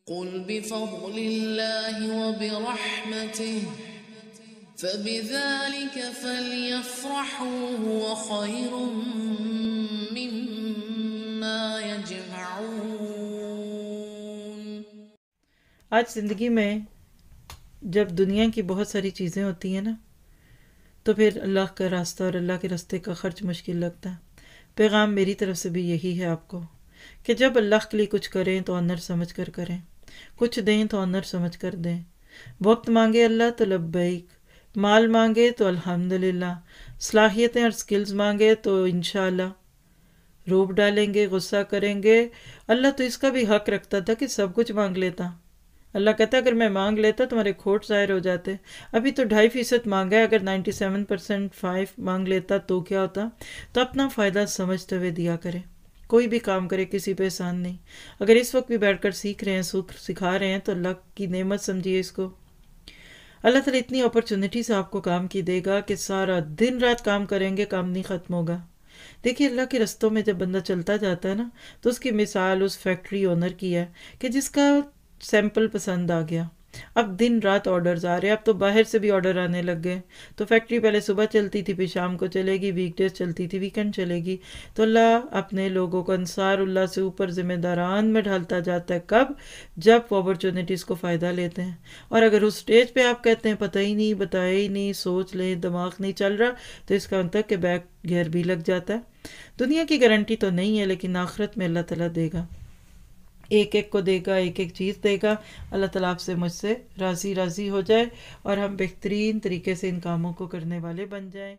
قل بفضل الله وبرحمته فبذلك فليفرحوا هو خير مما يجمعون۔ آج زندگی میں جب دنیا کی بہت ساری چیزیں ہوتی ہیں نا، تو پھر اللہ کا راستہ اور اللہ کے راستے کا خرچ مشکل لگتا ہے۔ پیغام میری طرف سے بھی یہی ہے آپ کو کہ جب اللہ کے لیے کچھ کریں تو آنر سمجھ کر کریں، کچھ دیں تو آنر سمجھ کر دیں، وقت مانگے اللہ تو لبیک، مال مانگے تو الحمدللہ، صلاحیتیں اور سکلز مانگے تو انشاءاللہ، روب ڈالیں گے، غصہ کریں گے۔ اللہ تو اس کا بھی حق رکھتا تھا کہ سب کچھ مانگ لیتا۔ اللہ کہتا ہے اگر میں مانگ لیتا تمہارے کھوٹ ظاہر ہو جاتے۔ ابھی تو 2.5% مانگا ہے، اگر 97% 5 مانگ لیتا تو کیا ہوتا؟ تو اپنا فائدہ سمجھتے ہوئے دیا کرے، کوئی بھی کام کرے، کسی پہ احسان نہیں۔ اگر اس وقت بھی بیٹھ کر سیکھ رہے ہیں، سکھا رہے ہیں تو اللہ کی نعمت سمجھیے اس کو۔ اللہ تعالیٰ اتنی اپرچونٹیز آپ کو کام کی دے گا کہ سارا دن رات کام کریں گے، کام نہیں ختم ہوگا۔ دیکھیے اللہ کے رستوں میں جب بندہ چلتا جاتا ہے نا، تو اس کی مثال اس فیکٹری اونر کی ہے کہ جس کا سیمپل پسند آ گیا، اب دن رات آرڈرز آ رہے ہیں، اب تو باہر سے بھی آرڈر آنے لگ گئے۔ تو فیکٹری پہلے صبح چلتی تھی، پھر شام کو چلے گی، ویک ڈیز چلتی تھی، ویکنڈ چلے گی۔ تو اللہ اپنے لوگوں کو انصار اللہ سے اوپر ذمہ داران میں ڈھالتا جاتا ہے، کب؟ جب وہ اپرچونٹیز کو فائدہ لیتے ہیں۔ اور اگر اس سٹیج پہ آپ کہتے ہیں پتہ ہی نہیں، بتایا ہی نہیں، سوچ لیں، دماغ نہیں چل رہا، تو اس کا مطلب کہ بیک گیئر بھی لگ جاتا ہے۔ دنیا کی گارنٹی تو نہیں ہے، لیکن آخرت میں اللہ تعالیٰ دے گا، ایک ایک کو دے گا، ایک ایک چیز دے گا۔ اللہ تعالیٰ آپ سے مجھ سے راضی ہو جائے اور ہم بہترین طریقے سے ان کاموں کو کرنے والے بن جائیں۔